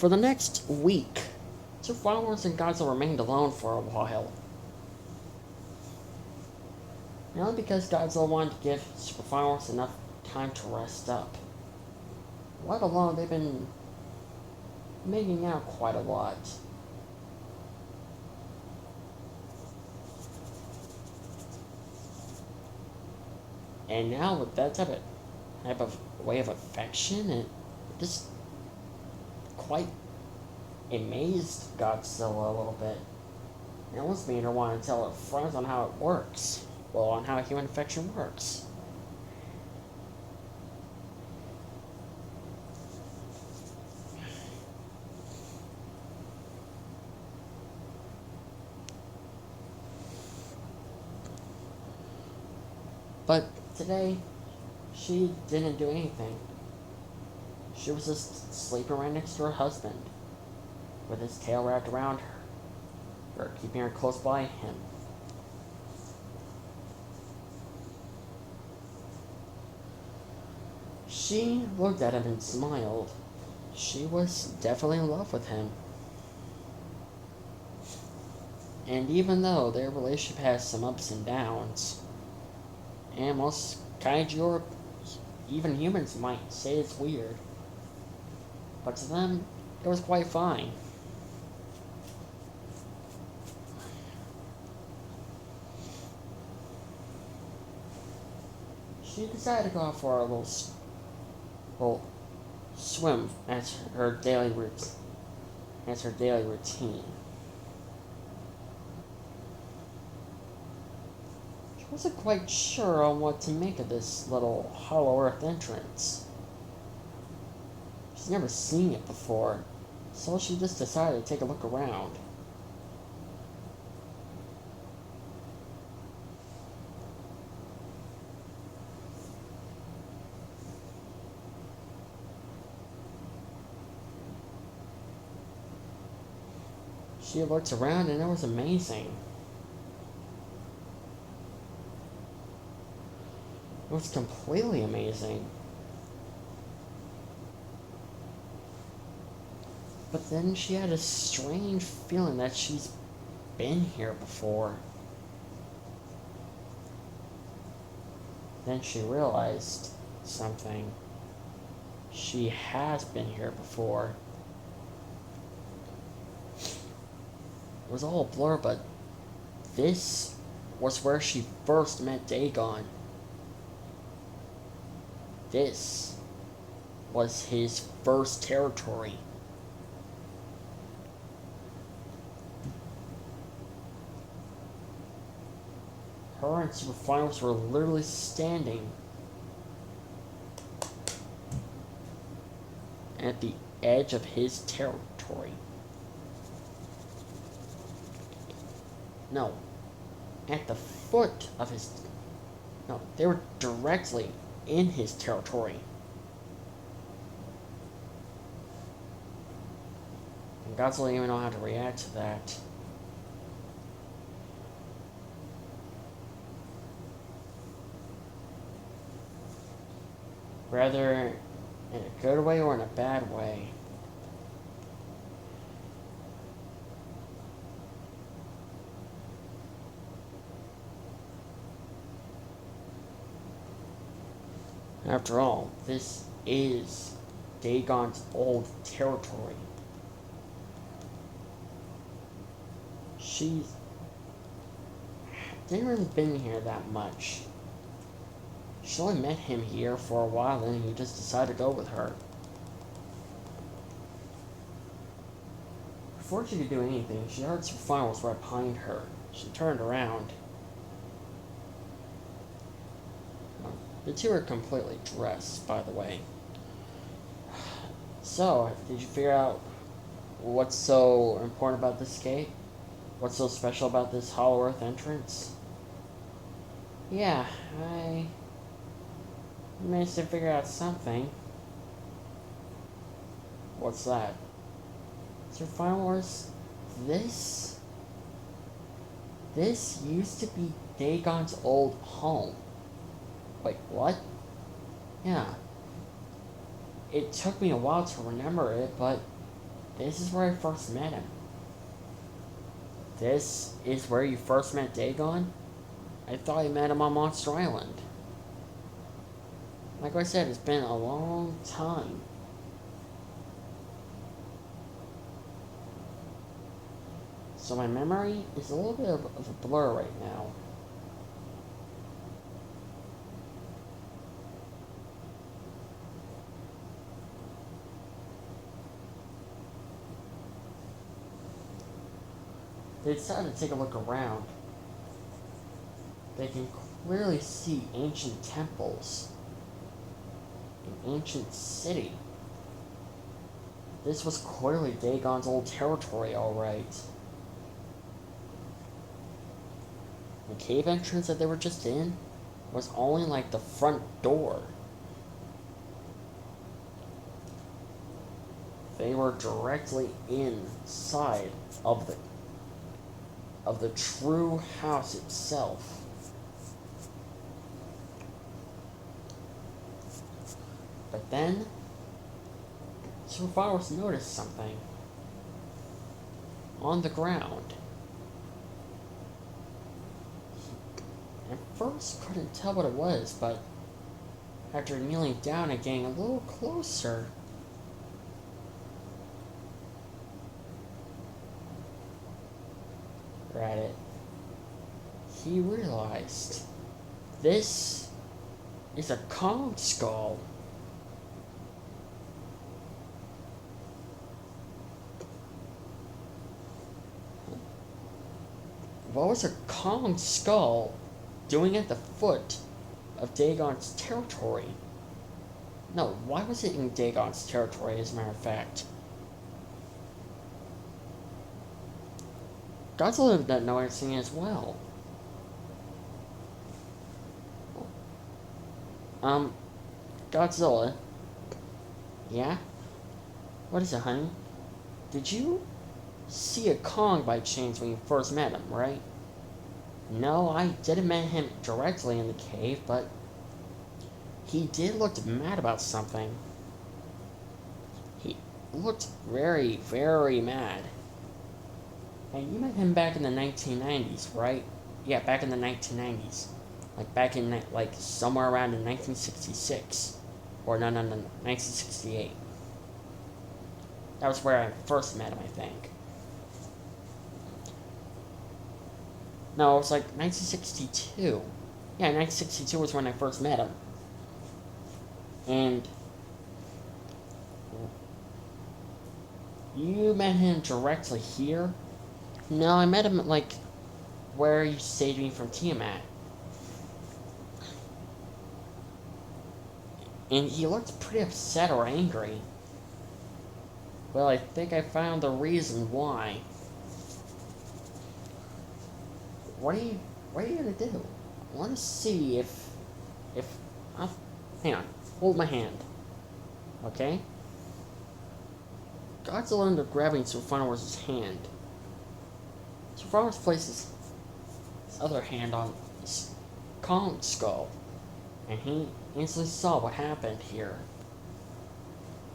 For the next week, two followers and Godzilla remained alone for a while. Mainly because Godzilla wanted to give super followers enough time to rest up. Let alone they've been making out quite a lot. And now with that type of way of affection, it just quite amazed Godzilla a little bit. It almost made her want to tell her friends on how it works. Well, on how human affection works. But today, she didn't do anything. She was just sleeping right next to her husband, with his tail wrapped around her, keeping her close by him. She looked at him and smiled. She was definitely in love with him. And even though their relationship has some ups and downs, and most kaiju or even humans might say it's weird, but to them, it was quite fine. She decided to go out for a little swim as her daily routine. She wasn't quite sure on what to make of this little Hollow Earth entrance. She's never seen it before, so she just decided to take a look around. She looked around and it was amazing. It was completely amazing. But then she had a strange feeling that she's been here before. Then she realized something. She has been here before. It was all a blur, but this was where she first met Dagon. This was his first territory. Her and Super Finals were literally standing at the edge of his territory. No, at the foot of his... No, they were directly in his territory. And Godzilla didn't even know how to react to that. Whether in a good way or in a bad way. After all, this is Dagon's old territory. She didn't really been here that much. She only met him here for a while, then he just decided to go with her. Before she could do anything, she heard some files right behind her. She turned around. The two are completely dressed, by the way. So, did you figure out what's so important about this gate? What's so special about this Hollow Earth entrance? Yeah, I managed to figure out something. What's that? Sir Finals, this used to be Dagon's old home. Wait, what? Yeah. It took me a while to remember it, but This is where I first met him. This is where you first met Dagon? I thought you met him on Monster Island. Like I said, it's been a long time. So my memory is a little bit of a blur right now. They decided to take a look around. They can clearly see ancient temples, an ancient city. This was clearly Dagon's old territory, alright. The cave entrance that they were just in was only like the front door. They were directly inside of the true house itself. But then, survivors noticed something on the ground. At first, couldn't tell what it was, but after kneeling down and getting a little closer, at it, he realized this is a Kong skull. What was a Kong skull doing at the foot of Dagon's territory? No, why was it in Dagon's territory, as a matter of fact? Godzilla didn't know anything as well. Godzilla. Yeah? What is it, honey? Did you see a Kong by chance when you first met him, right? No, I didn't meet him directly in the cave, but he did look mad about something. He looked very, very mad. And you met him back in the 1990s, right? Yeah, back in the 1990s. Like back in, like, somewhere around in 1966. Or no, 1968. That was where I first met him, I think. No, it was like 1962. Yeah, 1962 was when I first met him. And you met him directly here? No, I met him at, like, where you saved me from Tiamat. And he looked pretty upset or angry. Well, I think I found the reason why. What are you gonna do? I want to see if, hang on, hold my hand, okay? Godzilla ended up grabbing Survivors' hand. Survivors places his other hand on his Kong skull, and he instantly saw what happened here.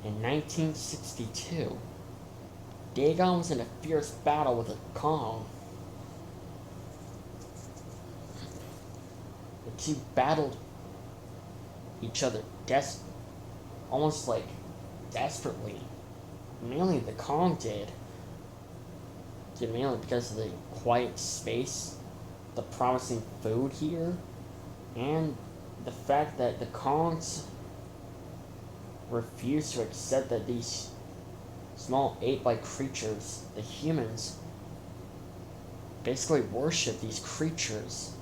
In 1962, Dagon was in a fierce battle with a Kong. The two battled each other almost like desperately. Mainly the Kong did. Mainly because of the quiet space, the promising food here, and the fact that the Kongs refused to accept that these small ape-like creatures, the humans, basically worship these creatures,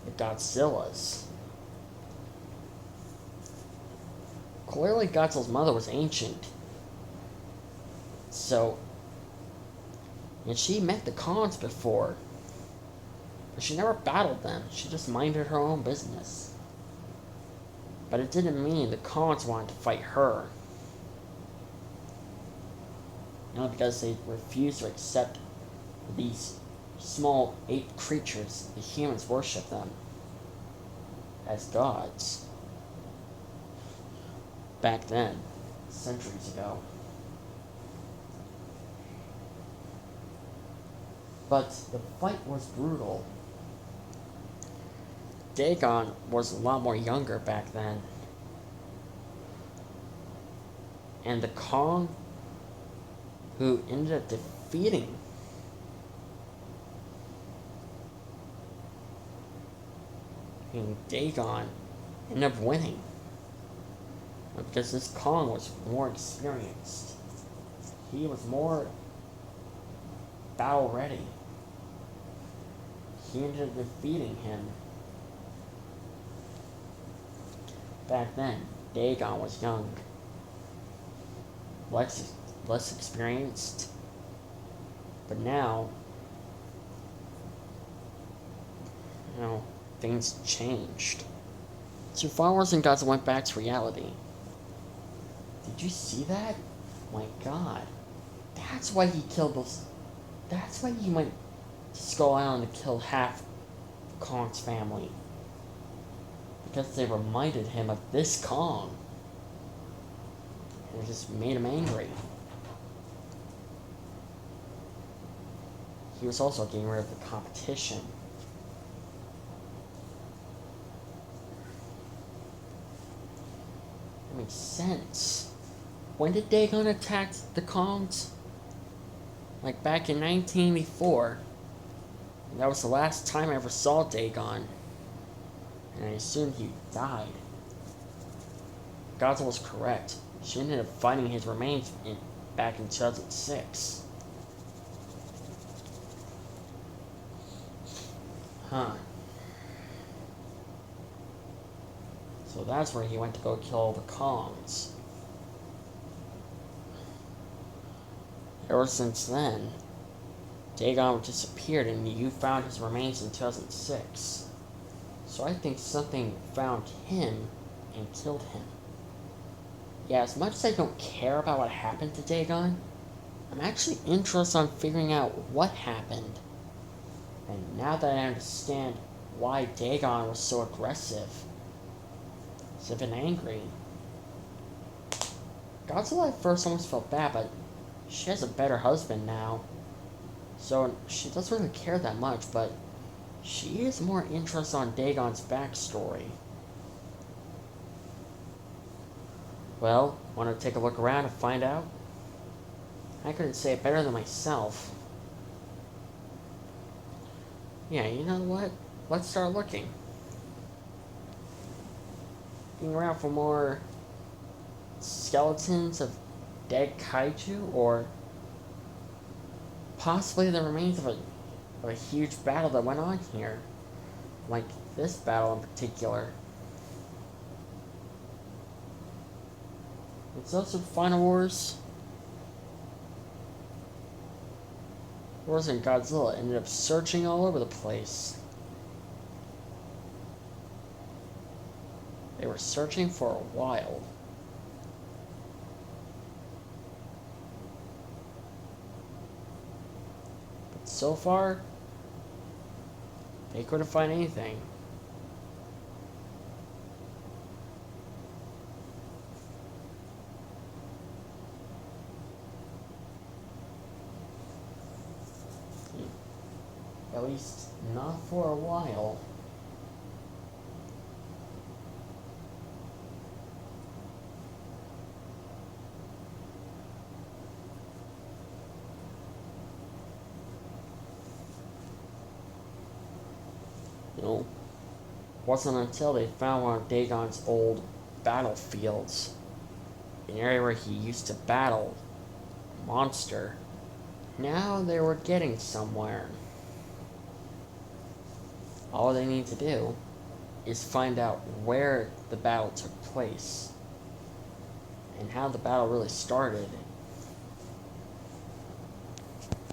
the Godzillas. Clearly Godzilla's mother was ancient. So, and she met the Kongs before, but she never battled them. She just minded her own business. But it didn't mean the Kongs wanted to fight her. Not because they refused to accept these small ape creatures. The humans worship them as gods. Back then, centuries ago. But the fight was brutal. Dagon was a lot more younger back then. And the Kong who ended up defeating Dagon ended up winning. Because this Kong was more experienced. He was more battle ready. He ended up defeating him. Back then, Dagon was young. Less experienced. But now, things changed. So followers and gods went back to reality. Did you see that? My God. That's why he killed those. That's why he went to Skull Island to kill half Kong's family. Because they reminded him of this Kong. And it just made him angry. He was also getting rid of the competition. That makes sense. When did Dagon attack the Kongs? Like back in 1984. And that was the last time I ever saw Dagon. And I assumed he died. Godzilla was correct. She ended up finding his remains back in 2006. Huh. So that's where he went to go kill the Kongs. Ever since then, Dagon disappeared and you found his remains in 2006. So I think something found him and killed him. Yeah, as much as I don't care about what happened to Dagon, I'm actually interested in figuring out what happened. And now that I understand why Dagon was so aggressive, he's been angry. Godzilla at first almost felt bad, but she has a better husband now. So she doesn't really care that much, but she is more interested on Dagon's backstory. Well, want to take a look around and find out? I couldn't say it better than myself. Yeah, you know what? Let's start looking. Looking around for more skeletons of dead kaiju, or possibly the remains of a huge battle that went on here. Like this battle in particular. It's also Final Wars. Wars and Godzilla ended up searching all over the place. They were searching for a while. But so far, they couldn't find anything. At least not for a while. It wasn't until they found one of Dagon's old battlefields, an area where he used to battle a monster. Now they were getting somewhere. All they need to do is find out where the battle took place and how the battle really started